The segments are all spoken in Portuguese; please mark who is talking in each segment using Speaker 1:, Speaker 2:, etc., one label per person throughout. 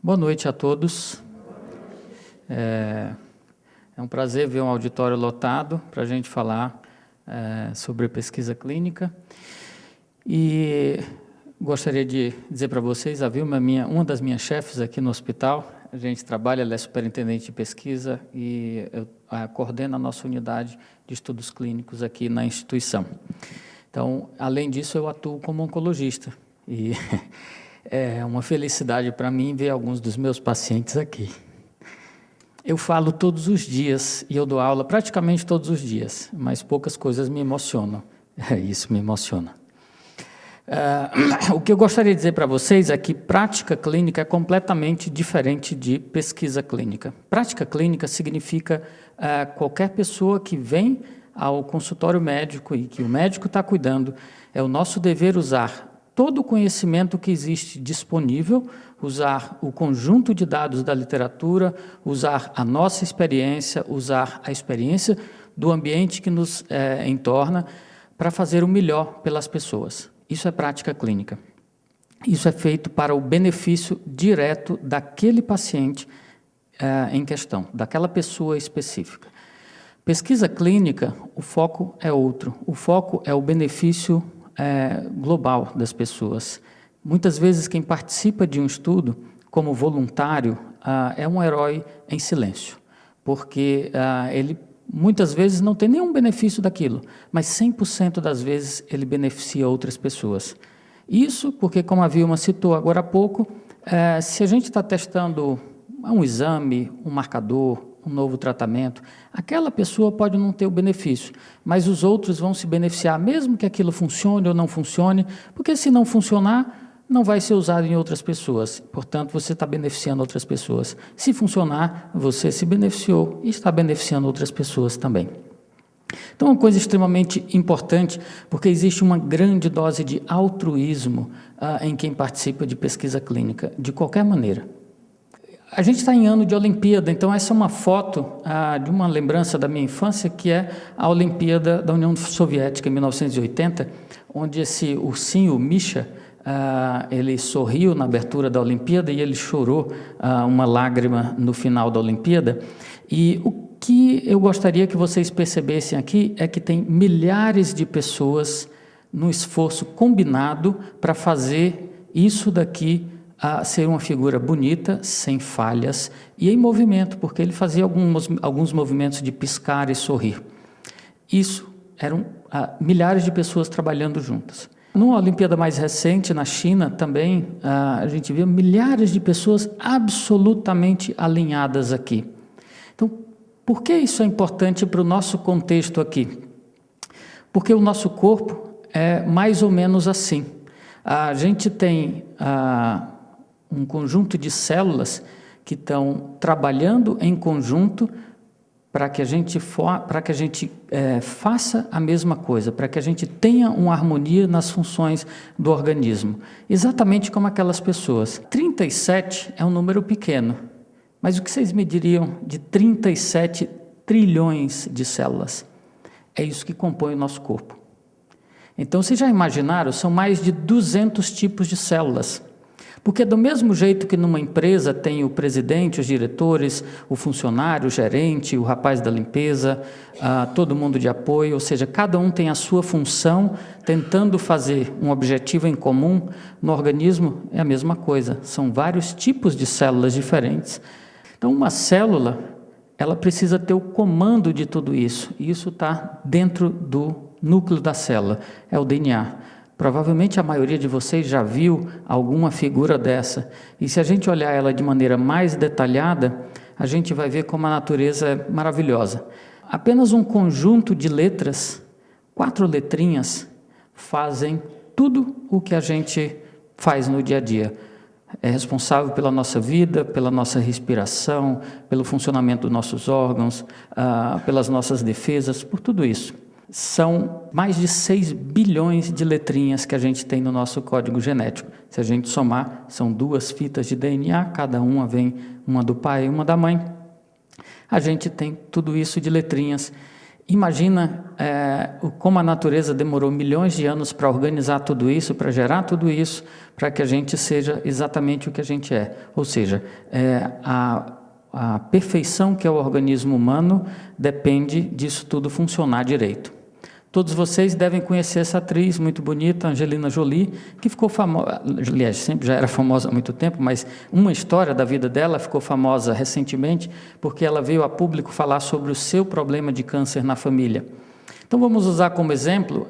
Speaker 1: Boa noite a todos. É um prazer ver um auditório lotado para a gente falar sobre pesquisa clínica. E gostaria de dizer para vocês, a Vilma é uma das minhas chefes aqui no hospital. A gente trabalha, ela é superintendente de pesquisa e eu coordeno a nossa unidade de estudos clínicos aqui na instituição. Então, além disso, eu atuo como oncologista e é uma felicidade para mim ver alguns dos meus pacientes aqui. Eu falo todos os dias e eu dou aula praticamente todos os dias, mas poucas coisas me emocionam. Isso me emociona. O que eu gostaria de dizer para vocês é que prática clínica é completamente diferente de pesquisa clínica. Prática clínica significa qualquer pessoa que vem ao consultório médico e que o médico está cuidando, é o nosso dever usar todo o conhecimento que existe disponível, usar o conjunto de dados da literatura, usar a nossa experiência, usar a experiência do ambiente que nos entorna para fazer o melhor pelas pessoas. Isso é prática clínica. Isso é feito para o benefício direto daquele paciente em questão, daquela pessoa específica. Pesquisa clínica, o foco é outro. O foco é o benefício global das pessoas. Muitas vezes quem participa de um estudo como voluntário é um herói em silêncio, porque ele muitas vezes não tem nenhum benefício daquilo, mas 100% das vezes ele beneficia outras pessoas. Isso porque, como a Vilma citou agora há pouco, se a gente está testando um exame, um marcador, um novo tratamento, aquela pessoa pode não ter o benefício, mas os outros vão se beneficiar, mesmo que aquilo funcione ou não funcione, porque se não funcionar, não vai ser usado em outras pessoas, portanto, você está beneficiando outras pessoas. Se funcionar, você se beneficiou e está beneficiando outras pessoas também. Então, é uma coisa extremamente importante, porque existe uma grande dose de altruísmo em quem participa de pesquisa clínica, de qualquer maneira. A gente está em ano de Olimpíada, então essa é uma foto de uma lembrança da minha infância, que é a Olimpíada da União Soviética, em 1980, onde esse ursinho, o Misha, ele sorriu na abertura da Olimpíada e ele chorou uma lágrima no final da Olimpíada. E o que eu gostaria que vocês percebessem aqui é que tem milhares de pessoas no esforço combinado para fazer isso daqui a ser uma figura bonita, sem falhas e em movimento, porque ele fazia alguns movimentos de piscar e sorrir. Isso eram milhares de pessoas trabalhando juntas. Numa Olimpíada mais recente, na China, também, a gente via milhares de pessoas absolutamente alinhadas aqui. Então, por que isso é importante para o nosso contexto aqui? Porque o nosso corpo é mais ou menos assim. A gente tem um conjunto de células que estão trabalhando em conjunto para que a gente faça a mesma coisa, para que a gente tenha uma harmonia nas funções do organismo. Exatamente como aquelas pessoas. 37 é um número pequeno, mas o que vocês me diriam de 37 trilhões de células? É isso que compõe o nosso corpo. Então, vocês já imaginaram? São mais de 200 tipos de células. Porque do mesmo jeito que numa empresa tem o presidente, os diretores, o funcionário, o gerente, o rapaz da limpeza, todo mundo de apoio, ou seja, cada um tem a sua função, tentando fazer um objetivo em comum, no organismo é a mesma coisa, são vários tipos de células diferentes. Então, uma célula, ela precisa ter o comando de tudo isso, e isso está dentro do núcleo da célula, é o DNA. Provavelmente a maioria de vocês já viu alguma figura dessa. E se a gente olhar ela de maneira mais detalhada, a gente vai ver como a natureza é maravilhosa. Apenas um conjunto de letras, 4 letrinhas, fazem tudo o que a gente faz no dia a dia. É responsável pela nossa vida, pela nossa respiração, pelo funcionamento dos nossos órgãos, pelas nossas defesas, por tudo isso. São mais de 6 bilhões de letrinhas que a gente tem no nosso código genético. Se a gente somar, são 2 fitas de DNA, cada uma vem uma do pai e uma da mãe. A gente tem tudo isso de letrinhas. Imagina como a natureza demorou milhões de anos para organizar tudo isso, para gerar tudo isso, para que a gente seja exatamente o que a gente é. Ou seja, a perfeição que é o organismo humano depende disso tudo funcionar direito. Todos vocês devem conhecer essa atriz muito bonita, Angelina Jolie, que ficou famosa, aliás, sempre já era famosa há muito tempo, mas uma história da vida dela ficou famosa recentemente, porque ela veio a público falar sobre o seu problema de câncer na família. Então vamos usar como exemplo,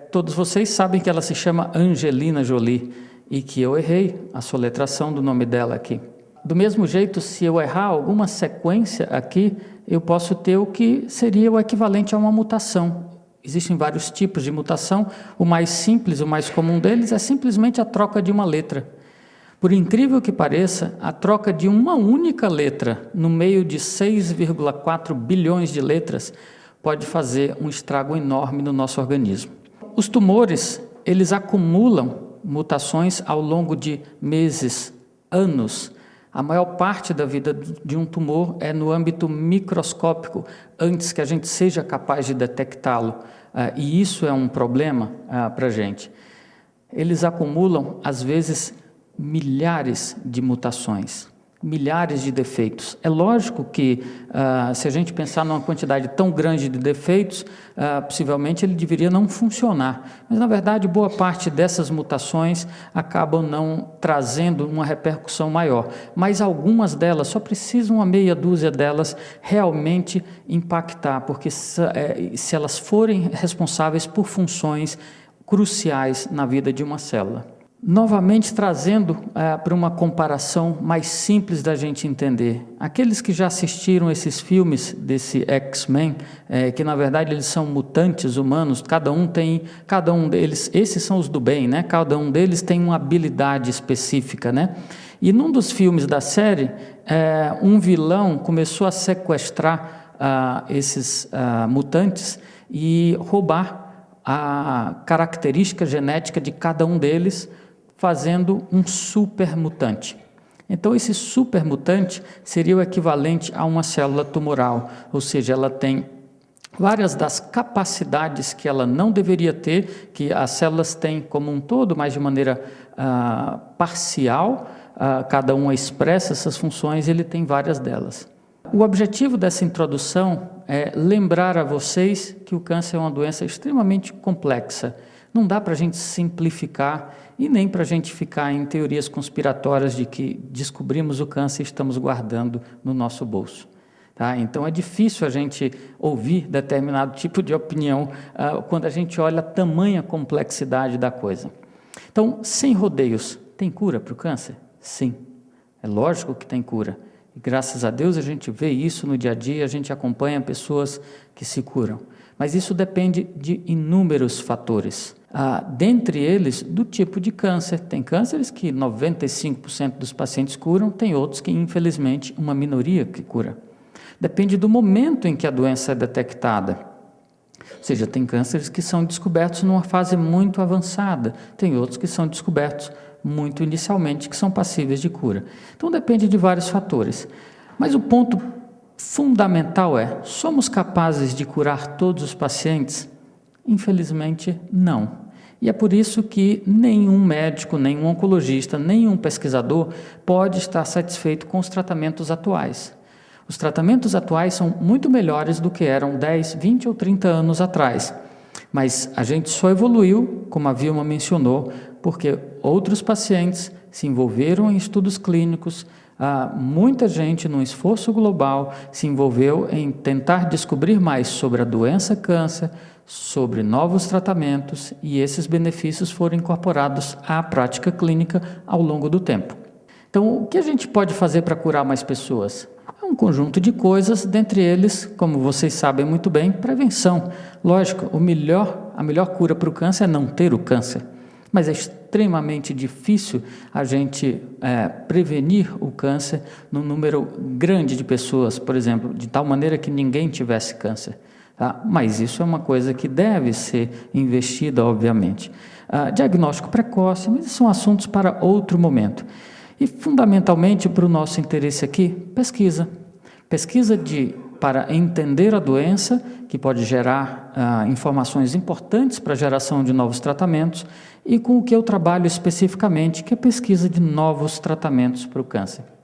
Speaker 1: todos vocês sabem que ela se chama Angelina Jolie, e que eu errei a soletração do nome dela aqui. Do mesmo jeito, se eu errar alguma sequência aqui, eu posso ter o que seria o equivalente a uma mutação. Existem vários tipos de mutação, o mais simples, o mais comum deles é simplesmente a troca de uma letra. Por incrível que pareça, a troca de uma única letra no meio de 6,4 bilhões de letras pode fazer um estrago enorme no nosso organismo. Os tumores, eles acumulam mutações ao longo de meses, anos. A maior parte da vida de um tumor é no âmbito microscópico, antes que a gente seja capaz de detectá-lo. E isso é um problema para a gente. Eles acumulam, às vezes, milhares de mutações, milhares de defeitos. É lógico que, se a gente pensar numa quantidade tão grande de defeitos, possivelmente ele deveria não funcionar. Mas, na verdade, boa parte dessas mutações acabam não trazendo uma repercussão maior. Mas algumas delas, só precisam uma meia dúzia delas realmente impactar, porque se elas forem responsáveis por funções cruciais na vida de uma célula. Novamente trazendo para uma comparação mais simples da gente entender. Aqueles que já assistiram esses filmes desse X-Men, que na verdade eles são mutantes humanos, cada um deles, esses são os do bem, né? Cada um deles tem uma habilidade específica, né? E num dos filmes da série, um vilão começou a sequestrar esses mutantes e roubar a característica genética de cada um deles, fazendo um supermutante. Então, esse supermutante seria o equivalente a uma célula tumoral, ou seja, ela tem várias das capacidades que ela não deveria ter, que as células têm como um todo, mas de maneira parcial, cada uma expressa essas funções, ele tem várias delas. O objetivo dessa introdução é lembrar a vocês que o câncer é uma doença extremamente complexa. Não dá para a gente simplificar e nem para a gente ficar em teorias conspiratórias de que descobrimos o câncer e estamos guardando no nosso bolso. Tá? Então é difícil a gente ouvir determinado tipo de opinião quando a gente olha a tamanha complexidade da coisa. Então, sem rodeios, tem cura para o câncer? Sim, é lógico que tem cura. E graças a Deus a gente vê isso no dia a dia, a gente acompanha pessoas que se curam. Mas isso depende de inúmeros fatores. Dentre eles, do tipo de câncer. Tem cânceres que 95% dos pacientes curam, tem outros que, infelizmente, uma minoria que cura. Depende do momento em que a doença é detectada. Ou seja, tem cânceres que são descobertos numa fase muito avançada, tem outros que são descobertos muito inicialmente, que são passíveis de cura. Então, depende de vários fatores. Mas o ponto fundamental é, somos capazes de curar todos os pacientes? Infelizmente, não. E é por isso que nenhum médico, nenhum oncologista, nenhum pesquisador pode estar satisfeito com os tratamentos atuais. Os tratamentos atuais são muito melhores do que eram 10, 20 ou 30 anos atrás. Mas a gente só evoluiu, como a Vilma mencionou, porque outros pacientes se envolveram em estudos clínicos, muita gente, num esforço global, se envolveu em tentar descobrir mais sobre a doença câncer, sobre novos tratamentos, e esses benefícios foram incorporados à prática clínica ao longo do tempo. Então, o que a gente pode fazer para curar mais pessoas? É um conjunto de coisas, dentre eles, como vocês sabem muito bem, prevenção. Lógico, a melhor cura para o câncer é não ter o câncer, mas é extremamente difícil a gente prevenir o câncer num número grande de pessoas, por exemplo, de tal maneira que ninguém tivesse câncer. Tá? Mas isso é uma coisa que deve ser investida, obviamente. Diagnóstico precoce, mas são assuntos para outro momento. E, fundamentalmente, para o nosso interesse aqui, pesquisa. Pesquisa de para entender a doença, que pode gerar informações importantes para a geração de novos tratamentos, e com o que eu trabalho especificamente, que é a pesquisa de novos tratamentos para o câncer.